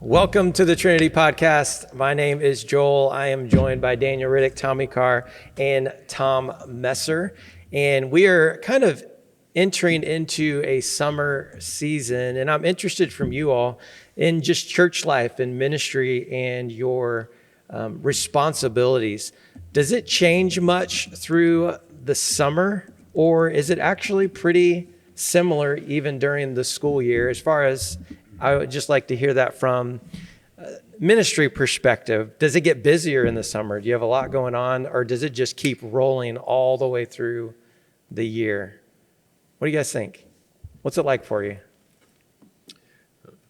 Welcome to the Trinity Podcast. My name is Joel. I am joined by Daniel Riddick, Tommy Carr, and Tom Messer. And we are kind of entering into a summer season. And I'm interested from you all in just church life and ministry and your responsibilities. Does it change much through the summer, or is it actually pretty similar even during the school year? As far as I would just like to hear that from ministry perspective. Does it get busier in the summer? Do you have a lot going on, or does it just keep rolling all the way through the year? What do you guys think? What's it like for you?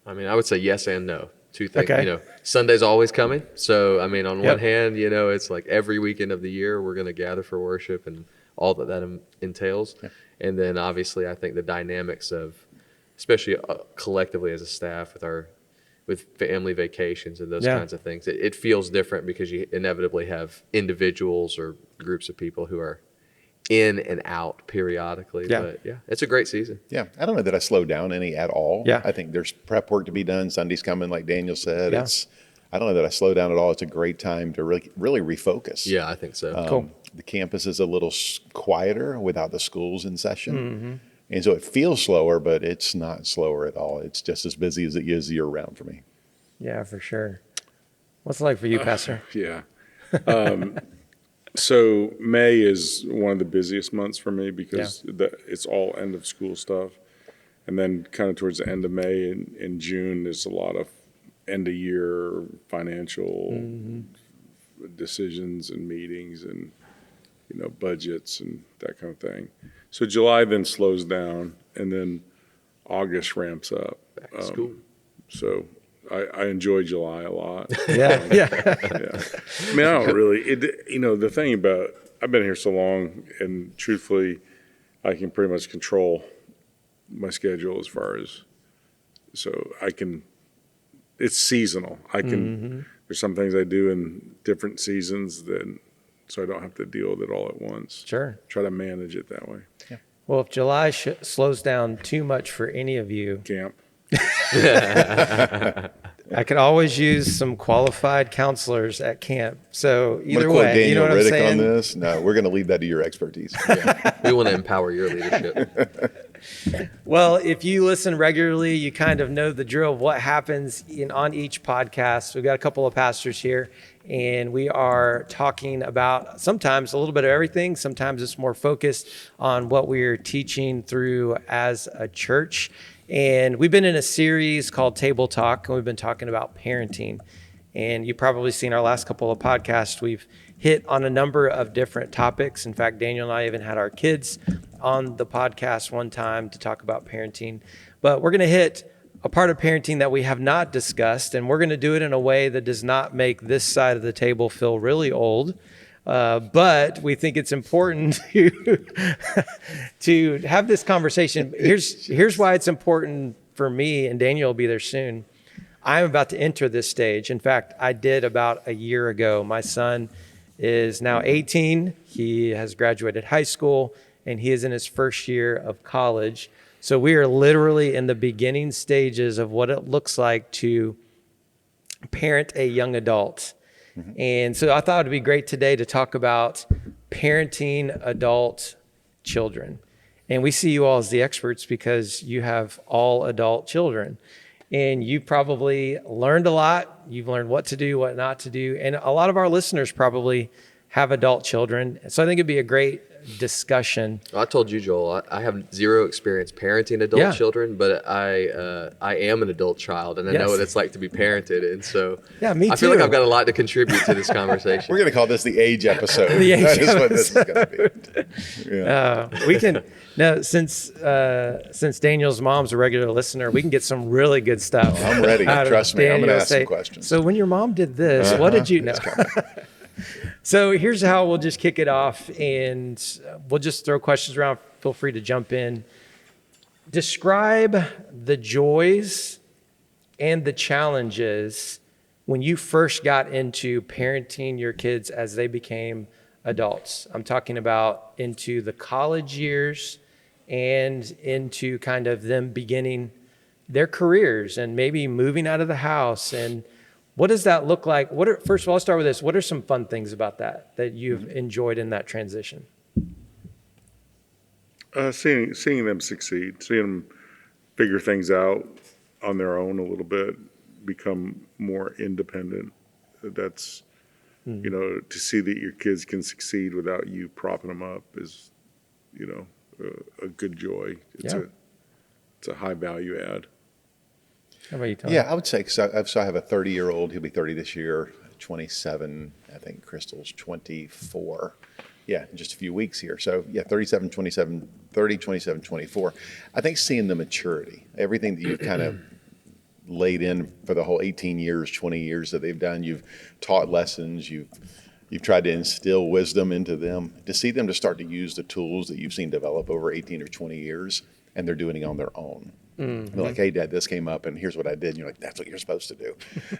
I mean, I would say yes and no. Two things. Okay. Sunday's always coming. So, I mean, on one hand, it's like every weekend of the year we're going to gather for worship and all that entails. Yeah. And then obviously I think the dynamics of, especially collectively as a staff with family vacations and those kinds of things, it feels different because you inevitably have individuals or groups of people who are in and out periodically. Yeah. But yeah, it's a great season. Yeah, I don't know that I slow down any at all. Yeah. I think there's prep work to be done. Sunday's coming, like Daniel said. Yeah. I don't know that I slow down at all. It's a great time to really refocus. Yeah, I think so. Cool. The campus is a little quieter without the schools in session. Mm-hmm. And so it feels slower, but it's not slower at all. It's just as busy as it is year round for me. Yeah, for sure. What's it like for you, Pastor? Yeah. So May is one of the busiest months for me because it's all end of school stuff. And then kind of towards the end of May and in June, there's a lot of end of year financial decisions and meetings and, budgets and that kind of thing. So July then slows down and then August ramps up. Back to school. So I enjoy July a lot. Yeah. Yeah. I mean, I don't really, the thing about, I've been here so long and truthfully, I can pretty much control my schedule as far as, so it's seasonal. There's some things I do in different seasons so I don't have to deal with it all at once. Sure. Try to manage it that way. Yeah. Well, if July slows down too much for any of you, Camp. I could always use some qualified counselors at camp. So either I'm way, Daniel you know what I'm Riddick saying? on this. No, we're going to leave that to your expertise. We want to empower your leadership. Well, if you listen regularly, you kind of know the drill of what happens on each podcast. We've got a couple of pastors here, and we are talking about sometimes a little bit of everything. Sometimes it's more focused on what we're teaching through as a church. And we've been in a series called Table Talk, and we've been talking about parenting. And you've probably seen our last couple of podcasts. We've hit on a number of different topics. In fact, Daniel and I even had our kids on the podcast one time to talk about parenting. But we're going to hit a part of parenting that we have not discussed, and we're going to do it in a way that does not make this side of the table feel really old. But we think it's important to have this conversation. Here's why it's important for me, and Daniel will be there soon. I'm about to enter this stage. In fact, I did about a year ago. My son is now 18. He has graduated high school, and he is in his first year of college. So we are literally in the beginning stages of what it looks like to parent a young adult. Mm-hmm. And so I thought it'd be great today to talk about parenting adult children. And we see you all as the experts because you have all adult children. And you probably learned a lot. You've learned what to do, what not to do. And a lot of our listeners probably have adult children. So I think it'd be a great discussion. I told you, Joel, I have zero experience parenting adult children, but I am an adult child, and I know what it's like to be parented. And so me too. I feel like I've got a lot to contribute to this conversation. We're going to call this the age episode. The age that is episode. what this is going to be. Yeah. We can now since Daniel's mom's a regular listener, we can get some really good stuff. I'm ready. Trust me. I'm going to ask some questions. So when your mom did this, what did you know? So here's how we'll just kick it off, and we'll just throw questions around. Feel free to jump in. Describe the joys and the challenges when you first got into parenting your kids as they became adults. I'm talking about into the college years and into kind of them beginning their careers and maybe moving out of the house. And what does that look like? First of all, I'll start with this. What are some fun things about that you've enjoyed in that transition? Seeing them succeed, seeing them figure things out on their own a little bit, become more independent. That's, to see that your kids can succeed without you propping them up is, a good joy. It's a high value add. How about you, Tom? Yeah, I would say, because I have a 30-year-old, he'll be 30 this year, 27, I think Crystal's 24. Yeah, in just a few weeks here. So yeah, 37, 27, 30, 27, 24. I think seeing the maturity, everything that you've kind of laid in for the whole 18 years, 20 years that they've done, you've taught lessons, you've tried to instill wisdom into them, to see them to start to use the tools that you've seen develop over 18 or 20 years, and they're doing it on their own. Mm-hmm. They're like, hey, Dad, this came up, and here's what I did. And you're like, that's what you're supposed to do.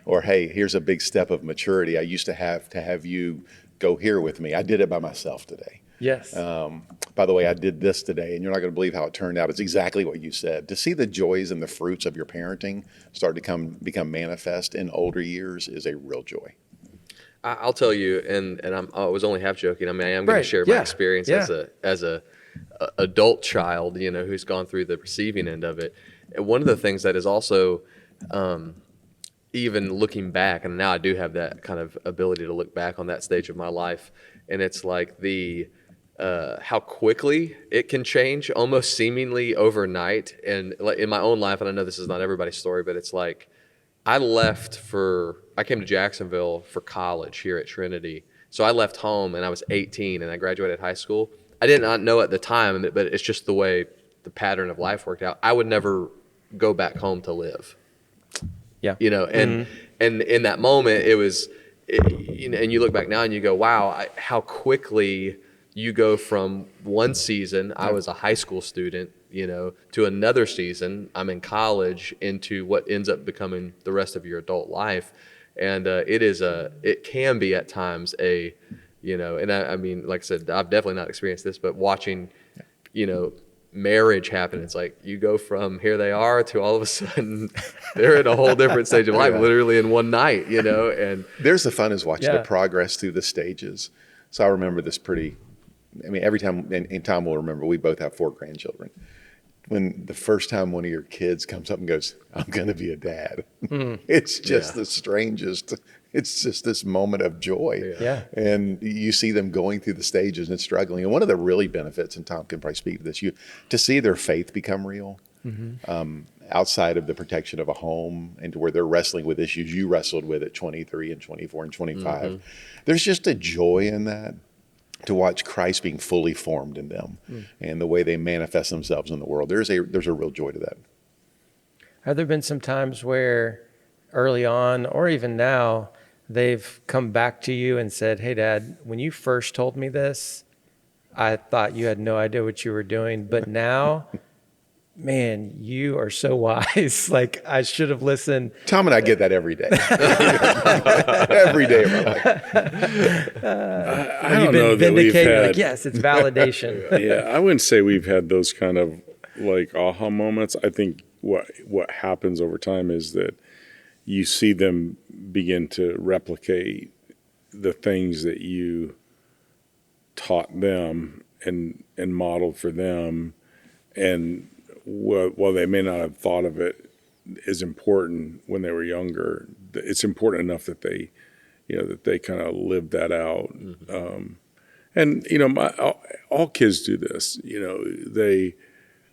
Or, hey, here's a big step of maturity. I used to have you go here with me. I did it by myself today. Yes. By the way, I did this today, and you're not going to believe how it turned out. It's exactly what you said. To see the joys and the fruits of your parenting start to become manifest in older years is a real joy. I'll tell you, and I was only half joking. I mean, I am going to share my experience as a adult child, who's gone through the receiving end of it. And one of the things that is also, even looking back, and now I do have that kind of ability to look back on that stage of my life, and it's like how quickly it can change, almost seemingly overnight. And in my own life, and I know this is not everybody's story, but it's like I came to Jacksonville for college here at Trinity. So I left home and I was 18 and I graduated high school. I did not know at the time, but it's just the way the pattern of life worked out. I would never go back home to live. Yeah. And in that moment it was, and you look back now and you go, wow, how quickly you go from one season, I was a high school student, to another season, I'm in college, into what ends up becoming the rest of your adult life. And it can be at times and I mean, like I said, I've definitely not experienced this, but watching, marriage happen, it's like you go from here they are to all of a sudden they're in a whole different stage of life, literally in one night, and there's the fun is watching the progress through the stages. So I remember this every time, and Tom will remember, we both have 4 grandchildren. When the first time one of your kids comes up and goes, I'm going to be a dad, it's just the strangest. It's just this moment of joy. Yeah. And you see them going through the stages and struggling. And one of the really benefits, and Tom can probably speak to this, to see their faith become real, outside of the protection of a home, and to where they're wrestling with issues you wrestled with at 23 and 24 and 25. There's just a joy in that, to watch Christ being fully formed in them and the way they manifest themselves in the world. There's a real joy to that. Have there been some times where early on, or even now, they've come back to you and said, hey, Dad, when you first told me this, I thought you had no idea what you were doing, but now, man, you are so wise. Like, I should have listened. Tom and I get that every day. Every day of my life. I don't know that we've had, like, yes, it's validation. Yeah, I wouldn't say we've had those kind of like aha moments. I think what happens over time is that you see them begin to replicate the things that you taught them and modeled for them. And while they may not have thought of it as important when they were younger, it's important enough that they, that they kind of live that out. And all kids do this.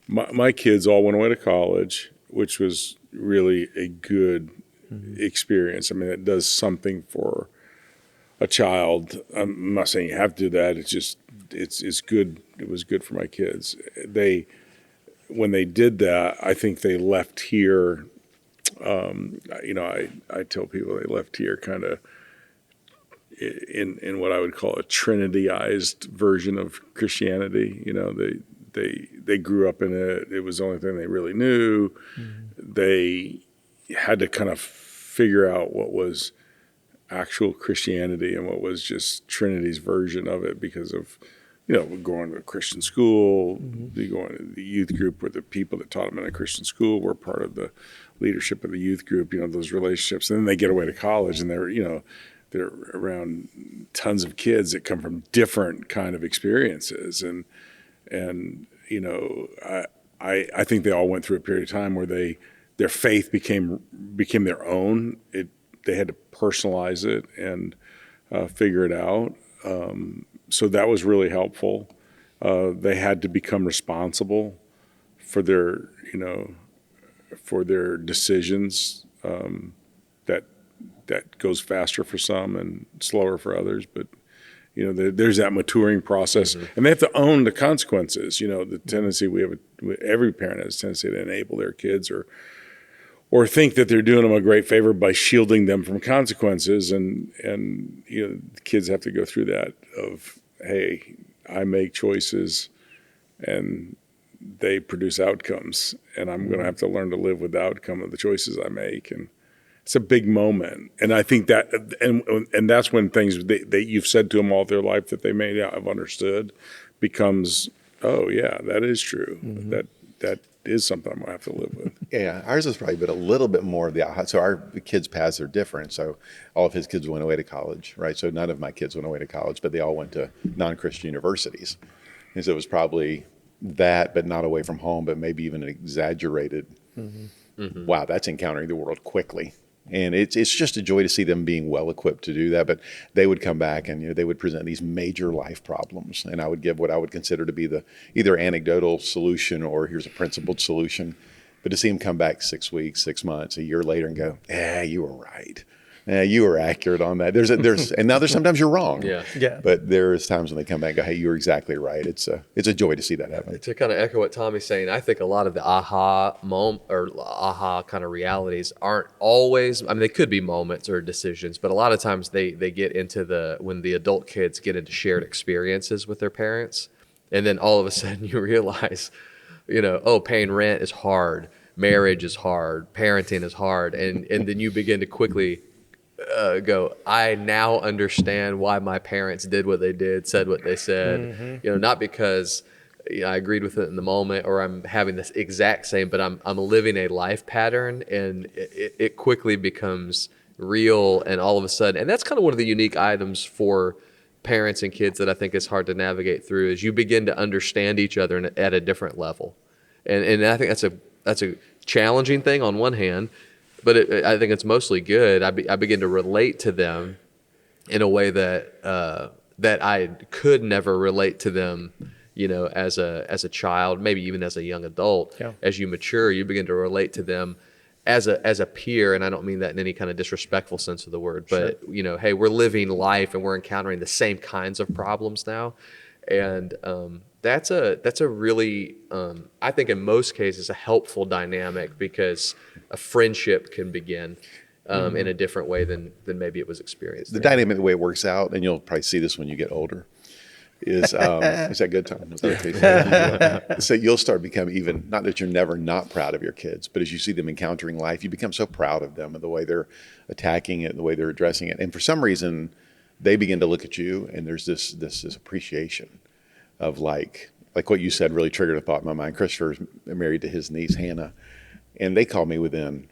My kids all went away to college, which was really a good experience. I mean, it does something for a child. I'm not saying you have to do that. It's just it's good. It was good for my kids. When they did that, I think they left here. I tell people they left here kind of in what I would call a Trinityized version of Christianity. They grew up in it. It was the only thing they really knew. They had to kind of figure out what was actual Christianity and what was just Trinity's version of it because of going to a Christian school, they going to the youth group where the people that taught them in a Christian school were part of the leadership of the youth group, those relationships. And then they get away to college and they're around tons of kids that come from different kind of experiences. And I think they all went through a period of time where their faith became their own. They had to personalize it and figure it out. So that was really helpful. They had to become responsible for their decisions. That goes faster for some and slower for others, but there's that maturing process, and they have to own the consequences. The tendency every parent has a tendency to enable their kids or think that they're doing them a great favor by shielding them from consequences, and the kids have to go through that of, hey, I make choices and they produce outcomes, and I'm going to have to learn to live with the outcome of the choices I make. And it's a big moment. And I think that, and that's when things that you've said to them all their life that they may not have understood becomes, oh yeah, that is true. That is something I'm gonna have to live with. Yeah, ours is probably but a little bit more of the aha. So our kids' paths are different. So all of his kids went away to college, right? So none of my kids went away to college, but they all went to non-Christian universities. And so it was probably that, but not away from home, but maybe even an exaggerated, wow, that's encountering the world quickly. And it's just a joy to see them being well equipped to do that. But they would come back and they would present these major life problems, and I would give what I would consider to be the either anecdotal solution or here's a principled solution. But to see them come back 6 weeks, 6 months, a year later and go, yeah, you were right. Yeah, you were accurate on that. And now there's sometimes you're wrong. Yeah. But there's times when they come back and go, hey, you were exactly right. It's a joy to see that happen. To kind of echo what Tommy's saying, I think a lot of the aha moment or aha kind of realities aren't always, they could be moments or decisions, but a lot of times they get into when the adult kids get into shared experiences with their parents. And then all of a sudden you realize, paying rent is hard. Marriage is hard. Parenting is hard. And then you begin to quickly go, I now understand why my parents did what they did, said what they said, not because I agreed with it in the moment or I'm having this exact same, but I'm living a life pattern, and it quickly becomes real. And all of a sudden, and that's kind of one of the unique items for parents and kids that I think is hard to navigate through, is you begin to understand each other at a different level. And I think that's a challenging thing on one hand, but I think it's mostly good. I begin to relate to them in a way that I could never relate to them, as a child, maybe even as a young adult. Yeah. As you mature, you begin to relate to them as a peer, and I don't mean that in any kind of disrespectful sense of the word, but hey, we're living life and we're encountering the same kinds of problems now, and that's a really I think in most cases a helpful dynamic, because a friendship can begin in a different way than maybe it was experienced. The dynamic, the way it works out, and you'll probably see this when you get older, is that good time? Is that okay? So you'll start becoming, even, not that you're never not proud of your kids, but as you see them encountering life, you become so proud of them and the way they're attacking it, the way they're addressing it. And for some reason, they begin to look at you, and there's this appreciation of like what you said really triggered a thought in my mind. Christopher's married to his niece, Hannah, and he called me within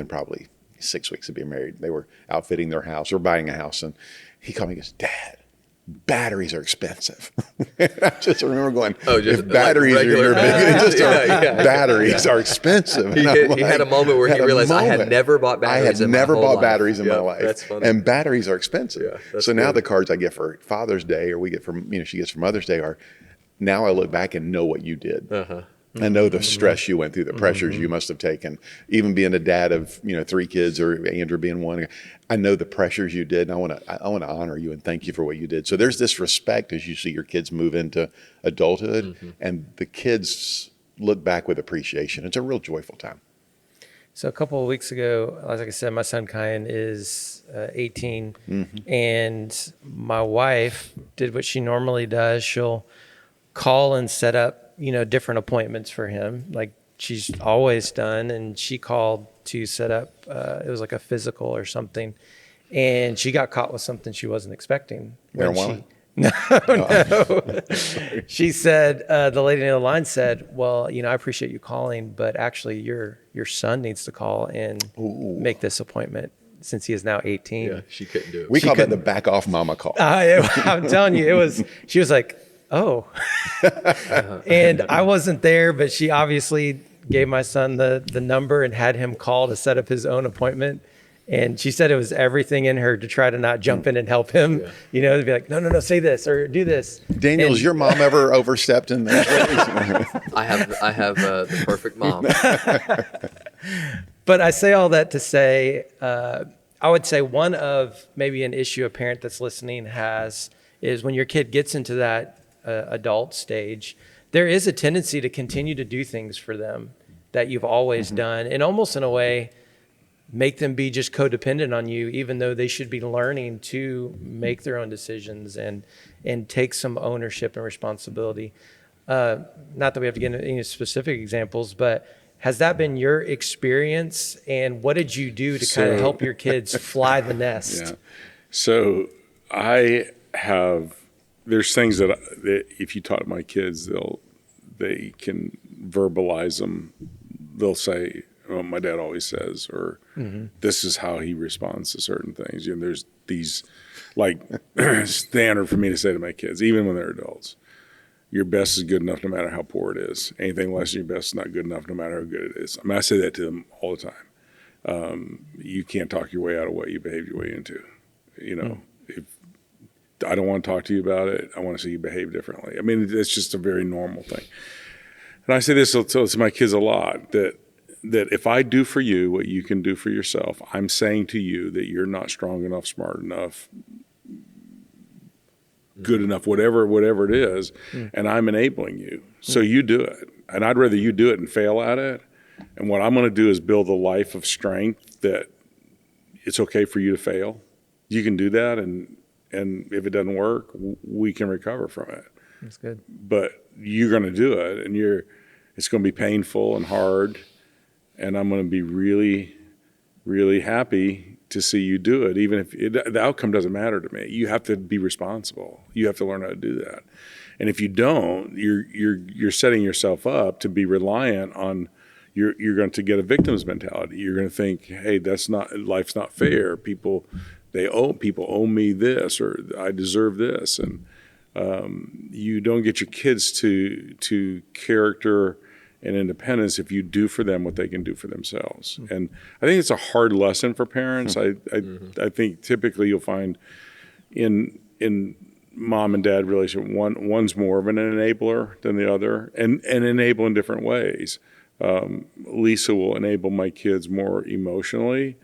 probably 6 weeks of being married. They were outfitting their house or buying a house, and he called me and goes, Dad, batteries are expensive. I just remember going, if batteries like regular, batteries are expensive. He had a moment where he realized I had never bought batteries in my whole life. I had never bought batteries in my life. That's funny. And batteries are expensive. Yeah, so now the cards I get for Father's Day, or we get from, she gets for Mother's Day, are, now I look back and know what you did. I know the stress you went through, the pressures you must have taken, even being a dad of 3 kids, or Andrew being one. I know the pressures you did, and I want to honor you and thank you for what you did. So there's this respect as you see your kids move into adulthood, and the kids look back with appreciation. It's a real joyful time. So a couple of weeks ago, like I said, my son Kyan is 18, and my wife did what she normally does. She'll call and set up different appointments for him, like she's always done. And she called to set up, it was like a physical or something. And she got caught with something she wasn't expecting. Marijuana? No. She said, the lady on the line said, well, I appreciate you calling, but actually your son needs to call and make this appointment since he is now 18. Yeah, she couldn't do it. We call that the back off mama call. I'm telling you, she was like, oh. And I wasn't there, but she obviously gave my son the number and had him call to set up his own appointment. And she said it was everything in her to try to not jump in and help him, to be like, no, say this or do this. Daniel, has your mom ever overstepped in those ways? I have the perfect mom. But I say all that to say, I would say one of maybe an issue a parent that's listening has is when your kid gets into that adult stage, there is a tendency to continue to do things for them that you've always done, and almost in a way make them be just codependent on you, even though they should be learning to make their own decisions and take some ownership and responsibility. Not that we have to get into any specific examples, but has that been your experience? And what did you do to kind of help your kids fly the nest? Yeah. So there's things that if you taught my kids, they can verbalize them. They'll say, oh, my dad always says, or this is how he responds to certain things. There's these like standard for me to say to my kids, even when they're adults. Your best is good enough no matter how poor it is. Anything less than your best is not good enough no matter how good it is. I mean, I say that to them all the time. You can't talk your way out of what you behave your way into. If I don't want to talk to you about it, I want to see you behave differently. I mean, it's just a very normal thing. And I say this to my kids a lot, that if I do for you what you can do for yourself, I'm saying to you that you're not strong enough, smart enough, good enough, whatever it is, and I'm enabling you. So you do it. And I'd rather you do it and fail at it. And what I'm going to do is build a life of strength that it's okay for you to fail. You can do that, and if it doesn't work, we can recover from it. That's good. But you're going to do it, and it's going to be painful and hard, and I'm going to be really, really happy to see you do it, even if the outcome doesn't matter to me. You have to be responsible. You have to learn how to do that. And if you don't, you're setting yourself up to be reliant on. You're going to get a victim's mentality. You're going to think, hey, life's not fair. People owe me this, or I deserve this, and you don't get your kids to character and independence if you do for them what they can do for themselves. And I think it's a hard lesson for parents. I think typically you'll find in mom and dad relationship, one's more of an enabler than the other, and enable in different ways. Lisa will enable my kids more emotionally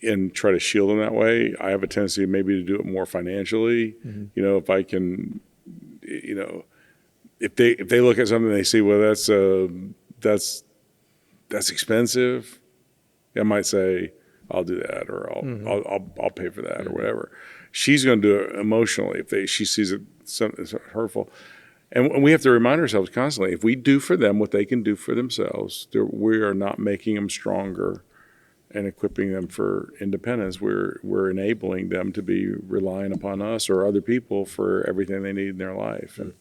and try to shield them that way. I have a tendency maybe to do it more financially. If I can, if they look at something and they see, well, that's expensive, I might say, I'll do that, or I'll pay for that, or whatever. She's going to do it emotionally if she sees it something hurtful. And we have to remind ourselves constantly, if we do for them what they can do for themselves, we are not making them stronger and equipping them for independence. We're enabling them to be relying upon us or other people for everything they need in their life. And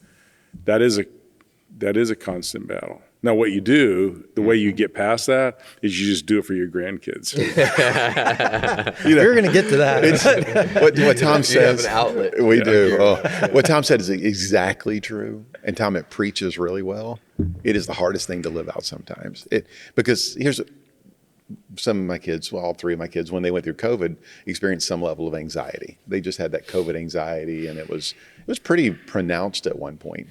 that is a constant battle. Now, what you do, the way you get past that, is you just do it for your grandkids. You're going to get to that. What Tom says, you have an outlet. We do. What Tom said is exactly true. And Tom, it preaches really well. It is the hardest thing to live out sometimes. Because here's some of my kids, well, all three of my kids, when they went through COVID, experienced some level of anxiety. They just had that COVID anxiety, and it was pretty pronounced at one point.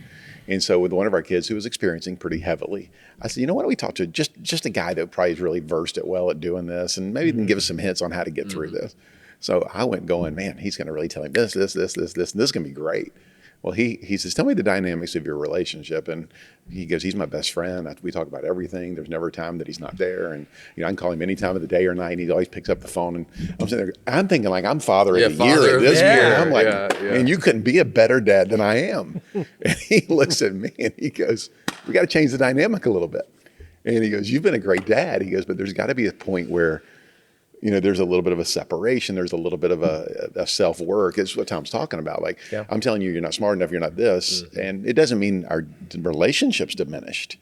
And so with one of our kids who was experiencing pretty heavily, I said, why don't we talk to just a guy that probably is really versed at doing this, and maybe can give us some hints on how to get through this. So I went going, man, he's going to really tell him this, and this is going to be great. Well, he says, tell me the dynamics of your relationship. And he goes, he's my best friend. We talk about everything. There's never a time that he's not there. And, I can call him any time of the day or night, and he always picks up the phone. And I'm sitting there, I'm thinking like I'm father of the year at this year. I'm like, man, you couldn't be a better dad than I am. And he looks at me and he goes, we got to change the dynamic a little bit. And he goes, you've been a great dad. He goes, but there's got to be a point where there's a little bit of a separation. There's a little bit of a self-work. It's what Tom's talking about. Like, I'm telling you, you're not smart enough. You're not this. And it doesn't mean our relationship's diminished.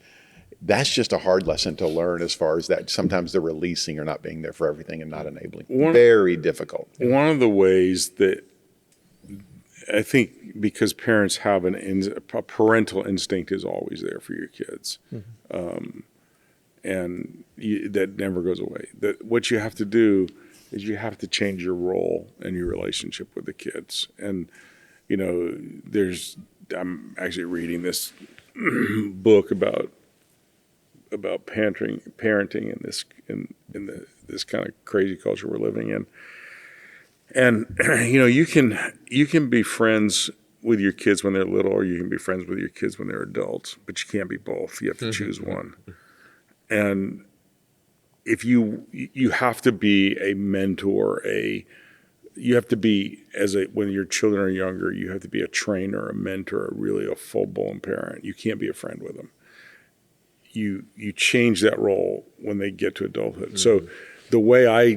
That's just a hard lesson to learn as far as that. Sometimes the releasing or not being there for everything and not enabling. Very difficult. One of the ways that I think, because parents have a parental instinct is always there for your kids. And that never goes away. That what you have to do is you have to change your role and your relationship with the kids. And I'm actually reading this book about parenting in this kind of crazy culture we're living in. And you can be friends with your kids when they're little, or you can be friends with your kids when they're adults, but you can't be both. You have to choose one. And if you have to be a mentor, you have to be when your children are younger, you have to be a trainer, a mentor, really a full-blown parent. You can't be a friend with them. You change that role when they get to adulthood. So the way I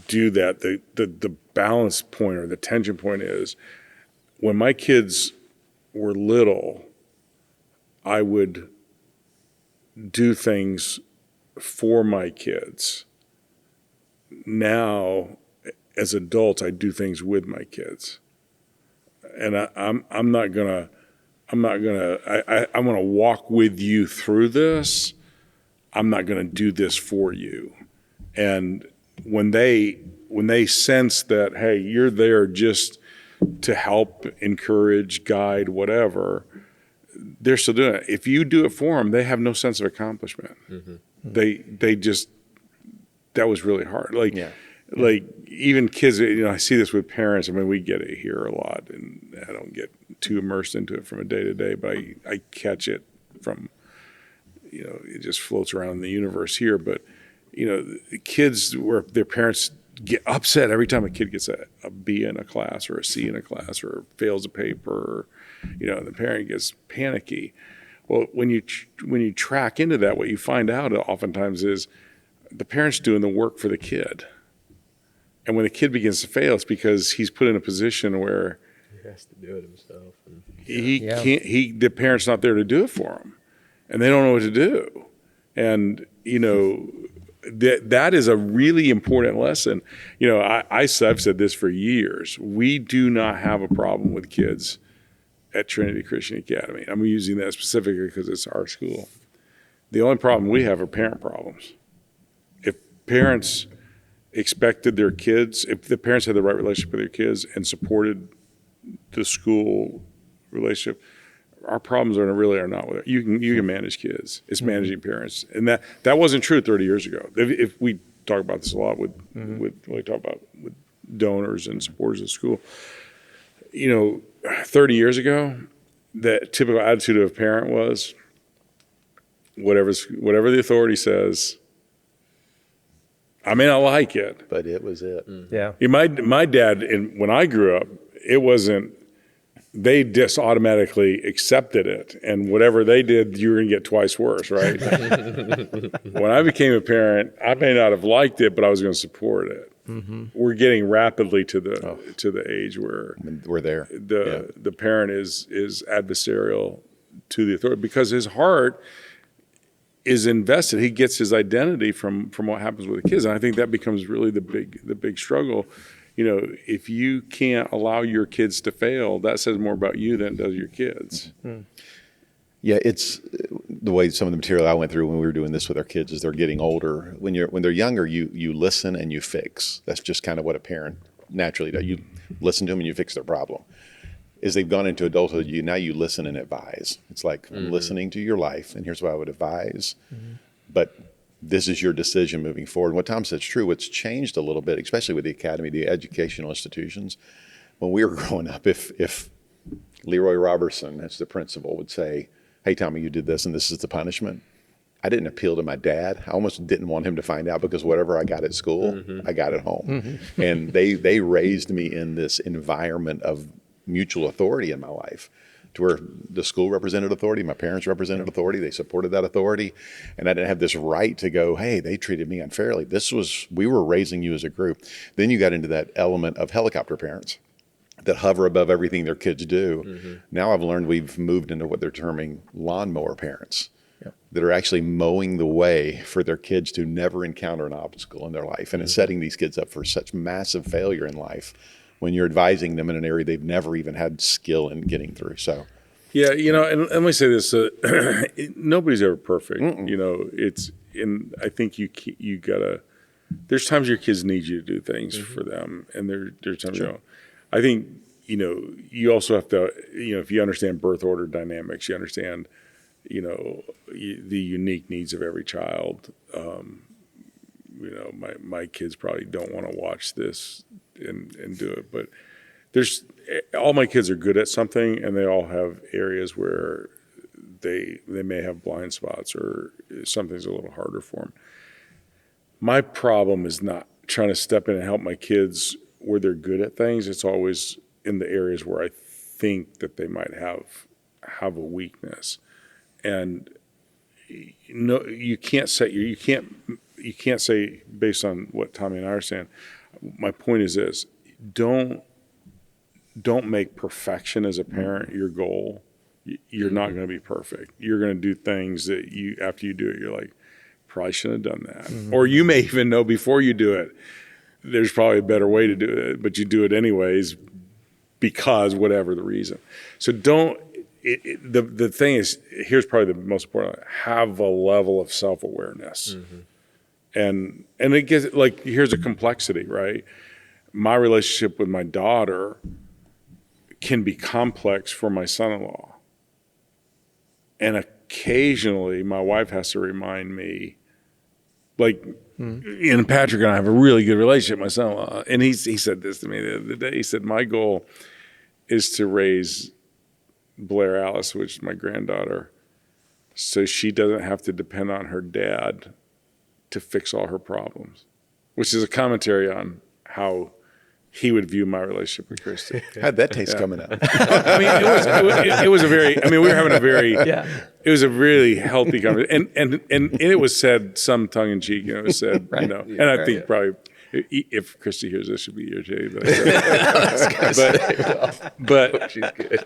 do that, the balance point or the tension point is, when my kids were little, I would do things for my kids. Now, as adults, I do things with my kids, and I'm gonna walk with you through this. I'm not gonna do this for you. And when they sense that, hey, you're there just to help, encourage, guide, whatever, they're still doing it. If you do it for them, they have no sense of accomplishment. They just, that was really hard. Like even kids, I see this with parents. I mean, we get it here a lot, and I don't get too immersed into it from a day to day, but I catch it from, it just floats around in the universe here. But, the kids where their parents get upset every time a kid gets a B in a class or a C in a class or fails a paper, or, and the parent gets panicky. Well, when you track into that, what you find out oftentimes is the parent's doing the work for the kid. And when the kid begins to fail, it's because he's put in a position where he has to do it himself. The parent's not there to do it for him, and they don't know what to do. And, that is a really important lesson. I've said this for years. We do not have a problem with kids at Trinity Christian Academy. I'm using that specifically because it's our school. The only problem we have are parent problems. If parents expected their kids, if the parents had the right relationship with their kids and supported the school relationship, our problems are not with it. You can manage kids. It's managing parents, and that wasn't true 30 years ago. If we talk about this a lot with donors and supporters of school, 30 years ago, the typical attitude of a parent was, whatever the authority says. I may not like it, But it was it. Yeah. My dad, when I grew up, it wasn't. They just automatically accepted it, and whatever they did, you were going to get twice worse, right? When I became a parent, I may not have liked it, but I was going to support it. We're getting rapidly to the age where We're there. the parent is adversarial to the authority because his heart is invested. He gets his identity from what happens with the kids, and I think that becomes really the big struggle. If you can't allow your kids to fail, that says more about you than it does your kids. Yeah, it's the way some of the material I went through when we were doing this with our kids is they're getting older. When they're younger, you listen and you fix. That's just kind of what a parent naturally does. You listen to them and you fix their problem. As they've gone into adulthood, now you listen and advise. It's like, I'm listening to your life, and here's what I would advise. But this is your decision moving forward. And what Tom said is true. What's changed a little bit, especially with the academy, the educational institutions. When we were growing up, if Leroy Robertson, that's the principal, would say, hey, Tommy, you did this and this is the punishment, I didn't appeal to my dad. I almost didn't want him to find out because whatever I got at school, I got at home. And they raised me in this environment of mutual authority in my life. to where the school represented authority, my parents represented authority, they supported that authority, and I didn't have this right to go, hey, they treated me unfairly. We were raising you as a group. Then you got into that element of helicopter parents that hover above everything their kids do. Now I've learned we've moved into what they're terming lawnmower parents that are actually mowing the way for their kids to never encounter an obstacle in their life. And it's setting these kids up for such massive failure in life when you're advising them in an area they've never even had skill in getting through. So, yeah, and let me say this: nobody's ever perfect. And I think you gotta. There's times your kids need you to do things for them, and there's times you don't. I think you also have to if you understand birth order dynamics, you understand the unique needs of every child. My kids probably don't want to watch this and do it, but all my kids are good at something, and they all have areas where they may have blind spots or something's a little harder for them. My problem is not trying to step in and help my kids where they're good at things. It's always in the areas where I think that they might have a weakness. And you can't say based on what Tommy and I are saying. My point is this: don't make perfection as a parent your goal. You're not going to be perfect. You're going to do things that after you do it, you're like, probably shouldn't have done that. Or you may even know before you do it, there's probably a better way to do it, but you do it anyways because whatever the reason. So the thing is, here's probably the most important: have a level of self-awareness, and it gets here's a complexity, right? My relationship with my daughter can be complex for my son-in-law, and occasionally my wife has to remind me, and Patrick and I have a really good relationship, my son-in-law, and he said this to me the other day. He said, my goal is to raise Blair Alice, which is my granddaughter, so she doesn't have to depend on her dad to fix all her problems, which is a commentary on how he would view my relationship with Christy. how'd that taste coming out? I mean, it was a very, we were having a very, it was a really healthy conversation. And it was said some tongue in cheek, it was said, and I think probably, if Christy hears this, she'll be irritated. But She's good.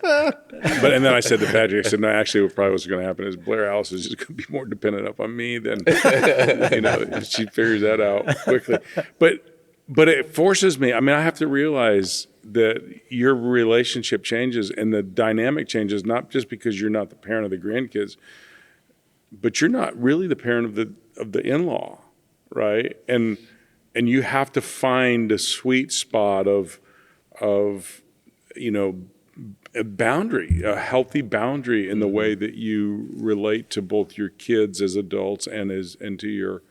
and then I said to Patrick, I said, no, actually what probably what's going to happen is Blair Alice is just going to be more dependent upon me than, she figures that out quickly. But it forces me, I have to realize that your relationship changes and the dynamic changes, not just because you're not the parent of the grandkids, but you're not really the parent of the in-law, right? And you have to find a sweet spot of a boundary, a healthy boundary in the way that you relate to both your kids as adults and to your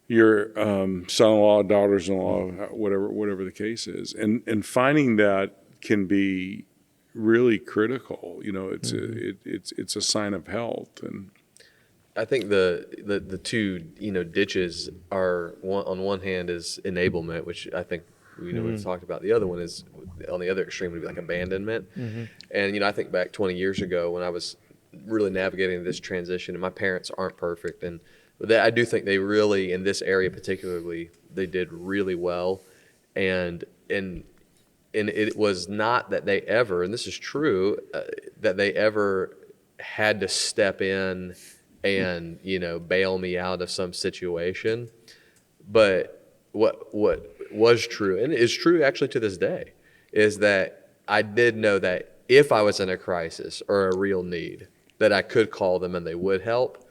son-in-law, daughters-in-law, whatever the case is, and finding that can be really critical. It's a sign of health. And I think the two ditches are on one hand is enablement, which I think we've talked about. The other one is on the other extreme would be like abandonment. And I think back 20 years ago when I was really navigating this transition, and my parents aren't perfect, and I do think they really, in this area particularly, they did really well, and it was not that they ever, and this is true, that they ever had to step in and bail me out of some situation. But what was true, and is true actually to this day, is that I did know that if I was in a crisis or a real need, that I could call them and they would help.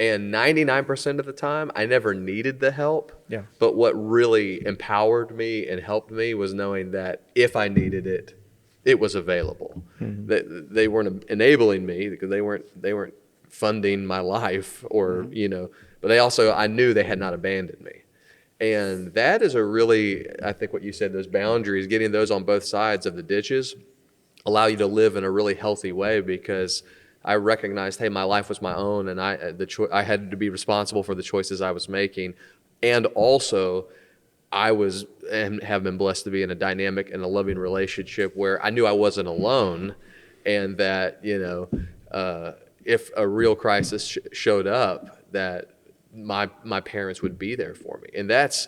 And 99% of the time, I never needed the help. Yeah. But what really empowered me and helped me was knowing that if I needed it, it was available. That they weren't enabling me because they weren't funding my life or but I knew they had not abandoned me. And that is a really, I think what you said, those boundaries, getting those on both sides of the ditches allow you to live in a really healthy way, because I recognized, hey, my life was my own, and I had to be responsible for the choices I was making. And also, I was and have been blessed to be in a dynamic and a loving relationship where I knew I wasn't alone, and that, if a real crisis showed up, that my parents would be there for me. And that's,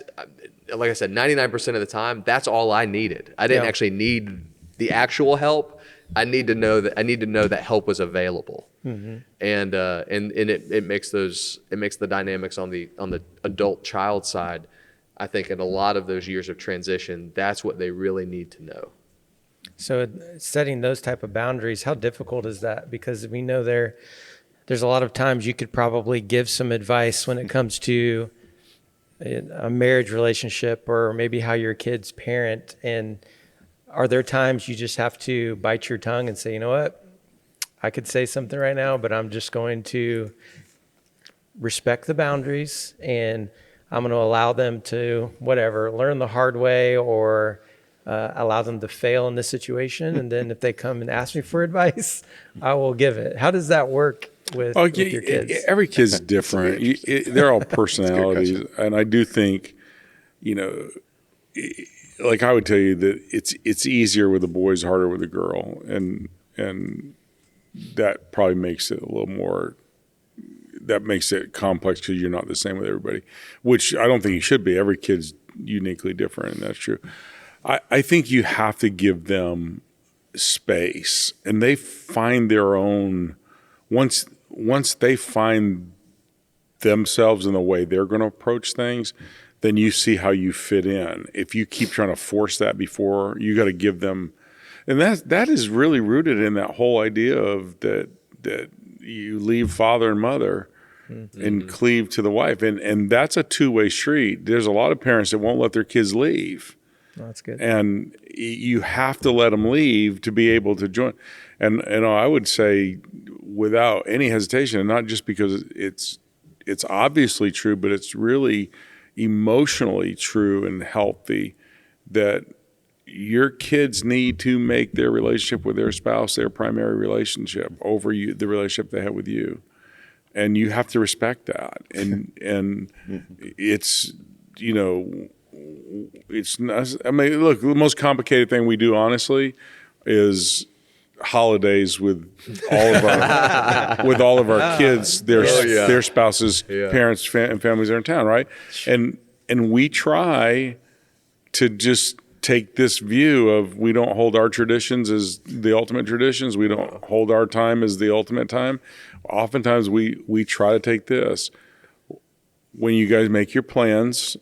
like I said, 99% of the time, that's all I needed. I didn't actually need the actual help. I need to know that help was available. Mm-hmm. And it makes the dynamics on the adult child side, I think in a lot of those years of transition, that's what they really need to know. So setting those type of boundaries, how difficult is that? Because we know there's a lot of times you could probably give some advice when it comes to a marriage relationship or maybe how your kids parent. And are there times you just have to bite your tongue and say, you know what, I could say something right now, but I'm just going to respect the boundaries and I'm going to allow them to learn the hard way or allow them to fail in this situation. And then if they come and ask me for advice, I will give it. How does that work with your kids? Every kid's different. They're all personalities. And I do think, like I would tell you that it's easier with the boys, harder with the girl. And that probably makes it a little more, that makes it complex because you're not the same with everybody, which I don't think you should be. Every kid's uniquely different, and that's true. I think you have to give them space, and they find their own, once they find themselves in the way they're going to approach things, then you see how you fit in. If you keep trying to force that before, you got to give them, and that is really rooted in that whole idea of that you leave father and mother and cleave to the wife. And that's a two-way street. There's a lot of parents that won't let their kids leave. Oh, that's good. And you have to let them leave to be able to join. And I would say without any hesitation, and not just because it's obviously true, but it's really emotionally true and healthy, that your kids need to make their relationship with their spouse their primary relationship over the relationship they have with you. And you have to respect that. And it's, it's not, I mean, look, the most complicated thing we do, honestly, is holidays with all of our kids, their spouses, parents, and families are in town, right? And we try to just take this view of, we don't hold our traditions as the ultimate traditions. We don't hold our time as the ultimate time. Oftentimes we try to take this. When you guys make your plans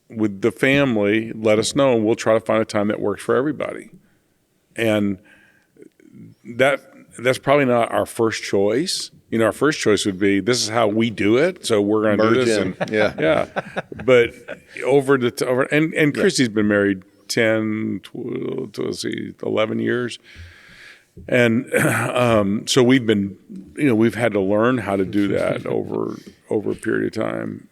with the family, let us know, and we'll try to find a time that works for everybody. And that's probably not our first choice. Our first choice would be, this is how we do it, so we're going to do this. And, yeah. But and Christy's been married 10, 12, 11 years. And so we've been, we've had to learn how to do that over a period of time.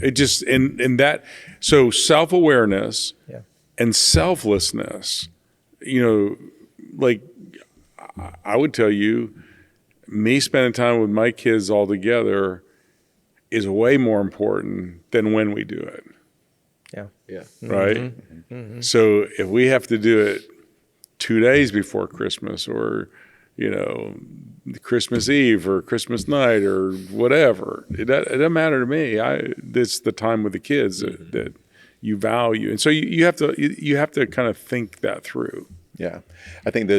It just, and that, so self-awareness and selflessness, like I would tell you, me spending time with my kids all together is way more important than when we do it. Yeah. Right? Mm-hmm. So if we have to do it 2 days before Christmas, or, Christmas Eve or Christmas night or whatever, it doesn't matter to me. It's the time with the kids that you value. And so you have to kind of think that through. Yeah. I think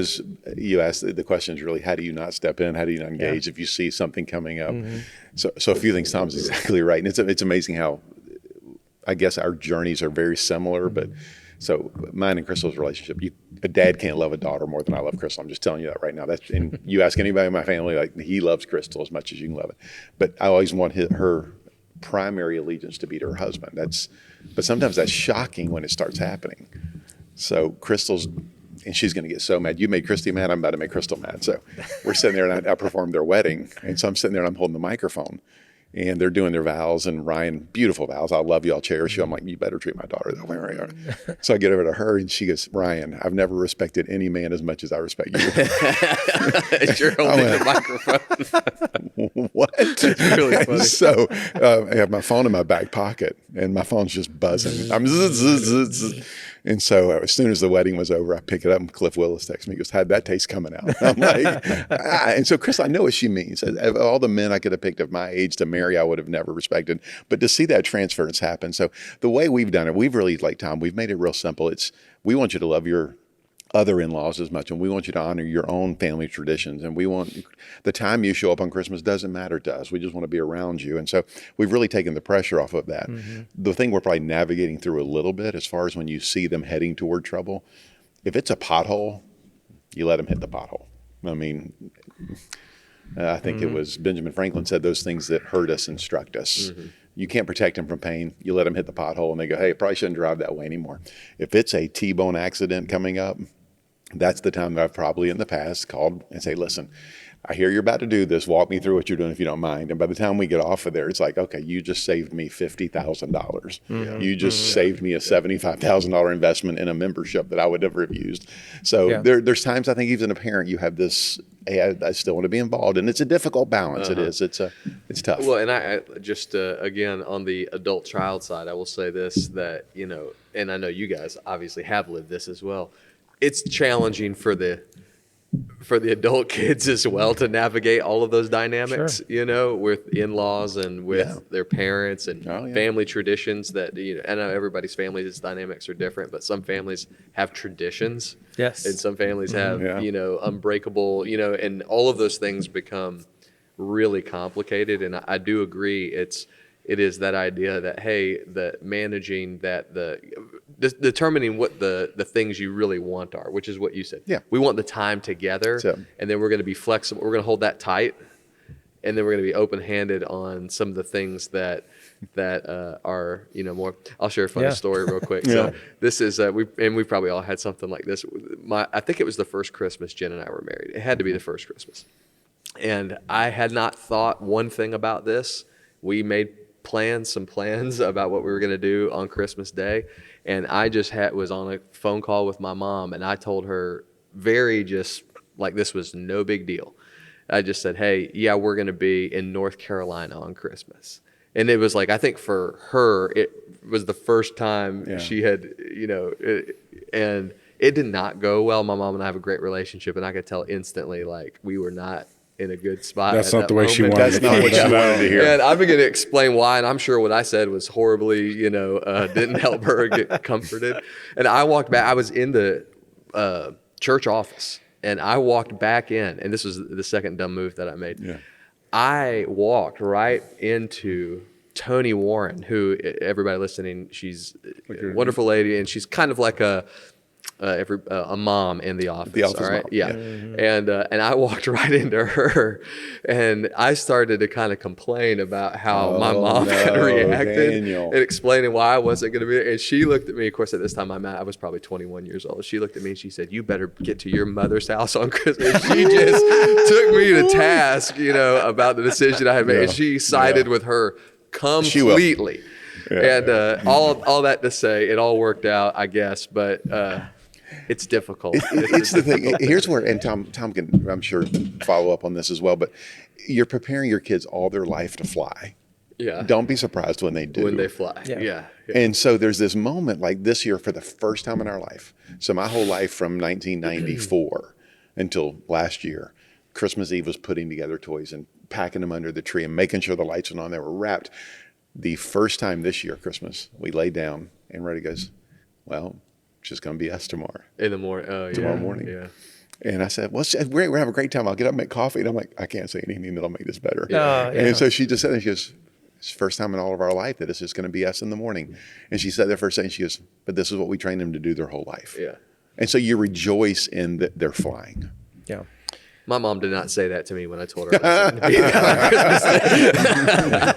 you asked the question is really, how do you not step in? How do you not engage if you see something coming up? Mm-hmm. So a few things Tom's exactly right. And it's amazing how, I guess, our journeys are very similar, but so mine and Crystal's relationship, a dad can't love a daughter more than I love Crystal. I'm just telling you that right now. And you ask anybody in my family, like, he loves Crystal as much as you can love it. But I always want her primary allegiance to be to her husband. But sometimes that's shocking when it starts happening. So Crystal's, and she's going to get so mad. You made Christy mad, I'm about to make Crystal mad. So we're sitting there, and I performed their wedding. And so I'm sitting there, and I'm holding the microphone. And they're doing their vows, and Ryan, beautiful vows. I love you, I'll cherish you. I'm like, you better treat my daughter that way. So I get over to her, and she goes, Ryan, I've never respected any man as much as I respect you. You're holding the microphone. What? It's really funny. So I have my phone in my back pocket, and my phone's just buzzing. I'm zzz, zzz, zzz, zzz. And so as soon as the wedding was over, I pick it up and Cliff Willis texts me. He goes, how'd that taste coming out? I'm like, And so Chris, I know what she means. Of all the men I could have picked of my age to marry, I would have never respected. But to see that transference happen. So the way we've done it, we've really, like Tom, we've made it real simple. We want you to love your other in-laws as much, and we want you to honor your own family traditions, and we want the time you show up on Christmas doesn't matter to us. We just want to be around you. And so we've really taken the pressure off of that. The thing we're probably navigating through a little bit as far as when you see them heading toward trouble, if it's a pothole, you let them hit the pothole. I mean, I think it was Benjamin Franklin said those things that hurt us instruct us. You can't protect them from pain. You let them hit the pothole and they go, hey, I probably shouldn't drive that way anymore. If it's a T-bone accident coming up, that's the time that I've probably in the past called and say, listen, I hear you're about to do this. Walk me through what you're doing if you don't mind. And by the time we get off of there, it's like, okay, you just saved me $50,000. You just saved me a $75,000 investment in a membership that I would never have used. So there's times I think even a parent, you have this, hey, I still want to be involved. And it's a difficult balance. It is. It's tough. Well, and I just, again, on the adult child side, I will say this, that, you know, and I know you guys obviously have lived this as well. It's challenging for the adult kids as well to navigate all of those dynamics, you know, with in-laws and with their parents and family traditions that, you know, I know everybody's family's dynamics are different, but some families have traditions. Yes. And some families have, you know, unbreakable, you know, and all of those things become really complicated. And I do agree. It is that idea that, hey, the managing that determining what the things you really want are, which is what you said. Yeah. We want the time together, and then we're going to be flexible. We're going to hold that tight, and then we're going to be open-handed on some of the things that are, you know, more. I'll share a funny story real quick. So this is we probably all had something like this. I think it was the first Christmas Jen and I were married. It had to be the first Christmas, and I had not thought one thing about this. We made some plans about what we were going to do on Christmas Day. And I just was on a phone call with my mom, and I told her just like this was no big deal. I just said, hey, yeah, we're going to be in North Carolina on Christmas. And it was like, I think for her, it was the first time she had, you know, and it did not go well. My mom and I have a great relationship, and I could tell instantly, like, we were not in a good spot. That's not the way she wanted. That's not what she wanted to hear. And I began to explain why, and I'm sure what I said was horribly, you know, didn't help her get comforted. And I walked back. I was in the church office, and I walked back in, and this was the second dumb move that I made. Yeah. I walked right into Toni Warren, who everybody listening, she's a wonderful lady, and she's kind of like a mom in the office. All right. Mom. Yeah. And I walked right into her, and I started to kind of complain about how my mom had reacted and explaining why I wasn't going to be there. And she looked at me, of course, at this time I was probably 21 years old. She looked at me and she said, you better get to your mother's house on Christmas. She just took me to task, you know, about the decision I had made. And she sided with her completely. And all that to say, it all worked out, I guess, but it's difficult. It's the thing. Here's where, and Tom can, I'm sure, follow up on this as well, but you're preparing your kids all their life to fly. Yeah. Don't be surprised when they do. When they fly. Yeah. And so there's this moment like this year for the first time in our life. So my whole life from 1994 until last year, Christmas Eve was putting together toys and packing them under the tree and making sure the lights went on. They were wrapped. The first time this year, Christmas, we lay down and Reddy goes, well, it's just going to be us tomorrow. In the morning. Oh, yeah. Tomorrow morning. Yeah. And I said, well, we're going to have a great time. I'll get up and make coffee. And I'm like, I can't say anything that'll make this better. And so she just said, she goes, it's the first time in all of our life that it's just going to be us in the morning. And she said that first thing, she goes, but this is what we train them to do their whole life. Yeah. And so you rejoice in that they're flying. Yeah. My mom did not say that to me when I told her I was going to be there on Christmas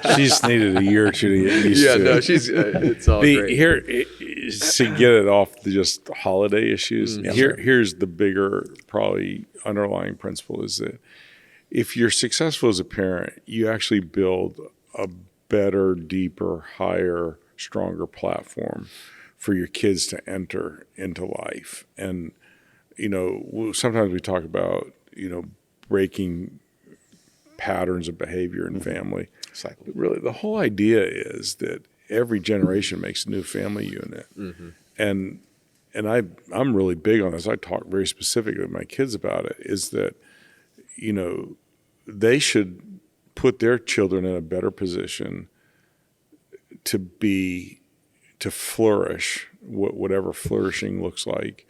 Day. She just needed a year or two to get used to it. Yeah, no, it's all great. Here, to get it off the just holiday issues, here's the bigger, probably underlying principle is that if you're successful as a parent, you actually build a better, deeper, higher, stronger platform for your kids to enter into life. And, you know, sometimes we talk about, you know, breaking patterns of behavior in family. But really, the whole idea is that every generation makes a new family unit. And I'm really big on this. I talk very specifically with my kids about it, is that, they should put their children in a better position to flourish, whatever flourishing looks like.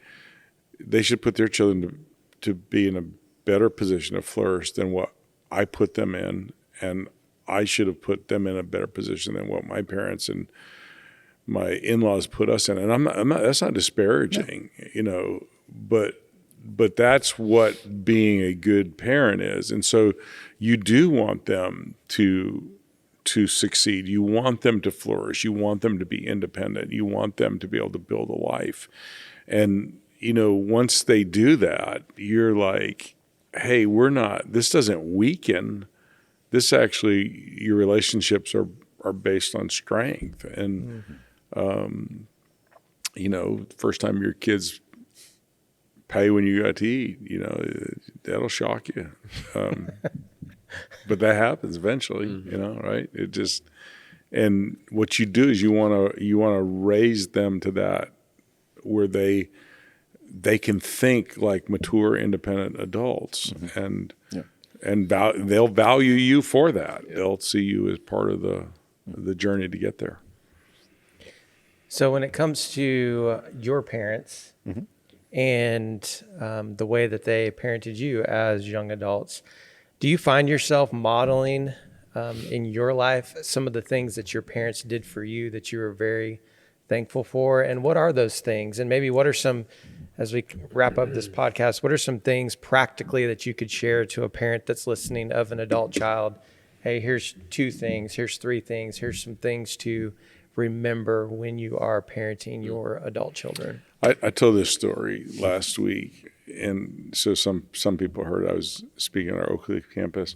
They should put their children to be in a better position to flourish than what I put them in, and I should have put them in a better position than what my parents and my in-laws put us in. And I'm not that's not disparaging, but that's what being a good parent is. And so you do want them to succeed. You want them to flourish. You want them to be independent. You want them to be able to build a life. And, once they do that, you're like, hey, this doesn't weaken. This actually, your relationships are based on strength. And, first time your kids pay when you got to eat, that'll shock you. But that happens eventually, right? It just, and what you do is you want to raise them to that where they can think like mature, independent adults, and they'll value you for that. Yeah. They'll see you as part of the journey to get there. So when it comes to your parents and the way that they parented you as young adults, do you find yourself modeling in your life some of the things that your parents did for you that you were very thankful for? And what are those things? And maybe what are some, as we wrap up this podcast, what are some things practically that you could share to a parent that's listening of an adult child? Hey, here's 2 things, here's 3 things, here's some things to remember when you are parenting your adult children. I told this story last week, and so some people heard I was speaking at our Oak Cliff campus.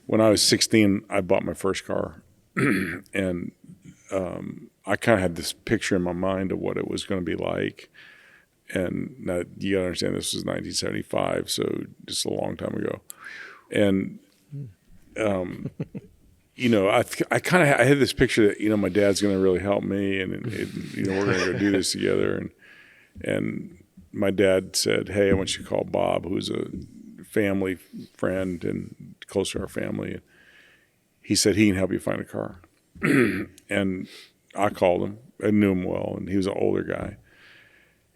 When I was 16, I bought my first car, and I kind of had this picture in my mind of what it was going to be like. And now you got to understand, this was 1975, so just a long time ago. And I had this picture that my dad's going to really help me, and we're going to go do this together. And my dad said, "Hey, I want you to call Bob, who's a family friend and close to our family." And he said he can help you find a car. And I called him. I knew him well, and he was an older guy.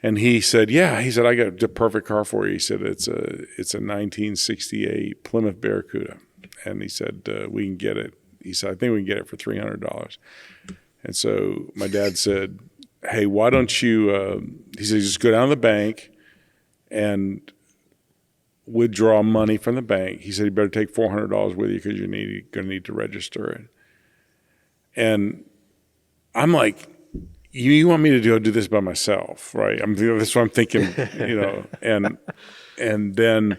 And he said, "Yeah." He said, "I got the perfect car for you." He said, "It's a 1968 Plymouth Barracuda." And he said, "We can get it." He said, "I think we can get it for $300. And so my dad said, "Hey, why don't you," he said, "just go down to the bank and withdraw money from the bank." He said, "You better take $400 with you because you're going to need to register it." And I'm like, you want me to do this by myself, right? That's what I'm thinking, and then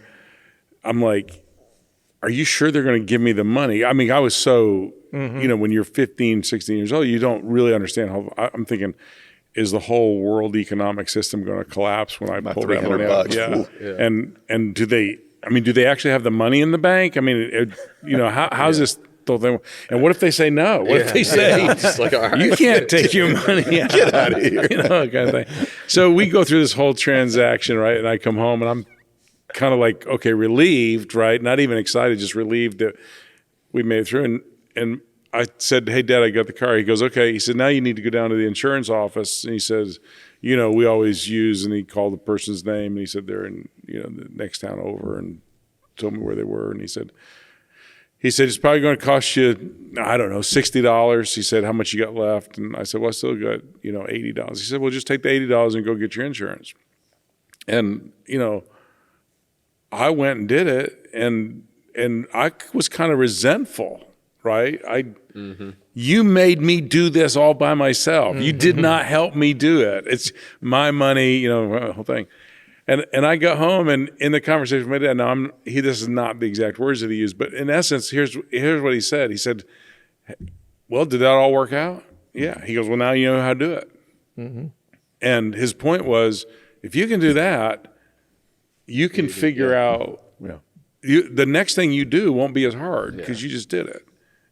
I'm like, are you sure they're going to give me the money? I mean, I was so, when you're 15, 16 years old, you don't really understand how, I'm thinking, is the whole world economic system going to collapse when I pull that money out? Yeah. And do they actually have the money in the bank? I mean, how's this whole thing? And what if they say no? What if they say, like, all right, you can't take your money out? Get out of here. Kind of thing. So we go through this whole transaction, right? And I come home and I'm kind of like, okay, relieved, right? Not even excited, just relieved that we made it through. And I said, "Hey, Dad, I got the car." He goes, "Okay." He said, "Now you need to go down to the insurance office." And he says, "We always use," and he called the person's name, and he said, "They're in, the next town over," and told me where they were. And he said, "It's probably going to cost you, I don't know, $60. He said, "How much you got left?" And I said, "Well, I still got, $80. He said, "Well, just take the $80 and go get your insurance." And, I went and did it, and I was kind of resentful, right? You made me do this all by myself. You did not help me do it. It's my money, the whole thing. And I got home, and in the conversation with my dad, now this is not the exact words that he used, but in essence, here's what he said. He said, "Well, did that all work out?" "Yeah." He goes, "Well, now you know how to do it." And his point was, if you can do that, you can figure out the next thing you do won't be as hard because you just did it.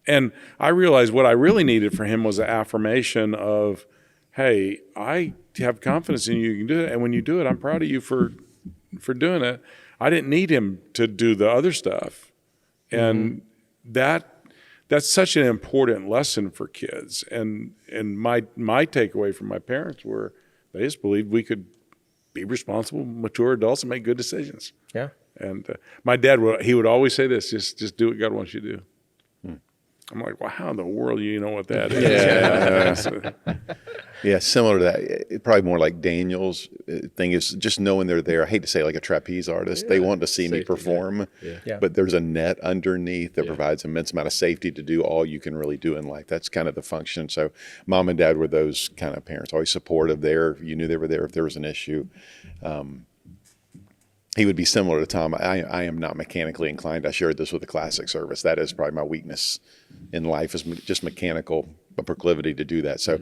And I realized what I really needed for him was an affirmation of, hey, I have confidence in you. You can do it. And when you do it, I'm proud of you for doing it. I didn't need him to do the other stuff. And that's such an important lesson for kids. And my takeaway from my parents were they just believed we could be responsible, mature adults and make good decisions. Yeah. And my dad would always say this: just do what God wants you to do. I'm like, well, how in the world do you know what that is? Yeah, similar to that. Probably more like Daniel's thing is just knowing they're there. I hate to say like a trapeze artist. They want to see me perform, but there's a net underneath that provides immense amount of safety to do all you can really do in life. That's kind of the function. So mom and dad were those kind of parents, always supportive there. You knew they were there if there was an issue. He would be similar to Tom. I am not mechanically inclined. I shared this with the classic service. That is probably my weakness in life, is just mechanical, a proclivity to do that. So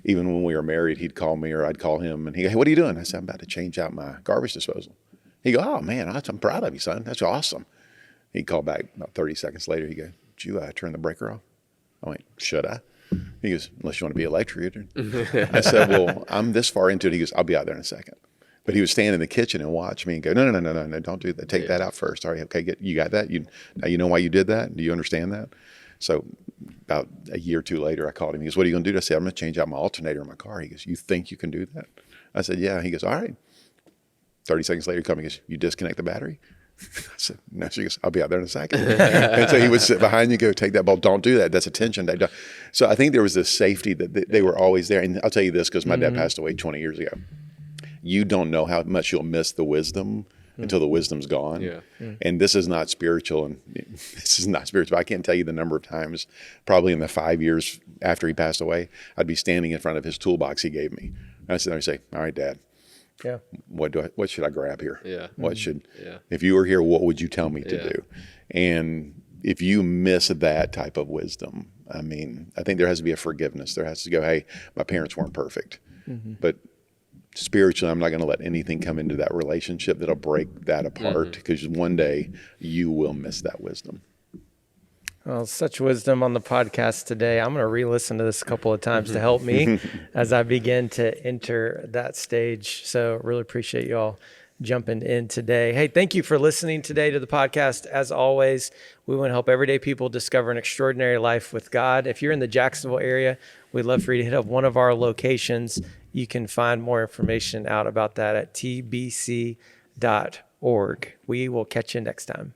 even when we were married, he'd call me or I'd call him and he'd go, hey, what are you doing? I said, I'm about to change out my garbage disposal. He'd go, oh man, I'm proud of you, son. That's awesome. He'd call back about 30 seconds later. He'd go, did you turn the breaker off? I went, should I? He goes, unless you want to be electrocuted. I said, well, I'm this far into it. He goes, I'll be out there in a second. But he would stand in the kitchen and watch me and go, no, don't do that. Take that out first. All right, okay, you got that? Now you know why you did that? Do you understand that? So about a year or two later, I called him. He goes, what are you going to do? I said, I'm going to change out my alternator in my car. He goes, you think you can do that? I said, yeah. He goes, all right. 30 seconds later, he comes and goes, you disconnect the battery? I said, no. She goes, I'll be out there in a second. And so he would sit behind you, go, take that ball. Don't do that. That's attention. So I think there was this safety that they were always there. And I'll tell you this, because my dad passed away 20 years ago. You don't know how much you'll miss the wisdom until the wisdom's gone. Yeah. And this is not spiritual. I can't tell you the number of times, probably in the 5 years after he passed away, I'd be standing in front of his toolbox he gave me. And I sit there and say, all right, Dad, what should I grab here? Yeah. If you were here, what would you tell me to do? And if you miss that type of wisdom, I mean, I think there has to be a forgiveness. There has to go, hey, my parents weren't perfect, but spiritually, I'm not going to let anything come into that relationship that'll break that apart, because one day you will miss that wisdom. Well, such wisdom on the podcast today. I'm going to re-listen to this a couple of times to help me as I begin to enter that stage. So really appreciate you all jumping in today. Hey, thank you for listening today to the podcast. As always, we want to help everyday people discover an extraordinary life with God. If you're in the Jacksonville area, we'd love for you to hit up one of our locations. You can find more information out about that at tbc.org. We will catch you next time.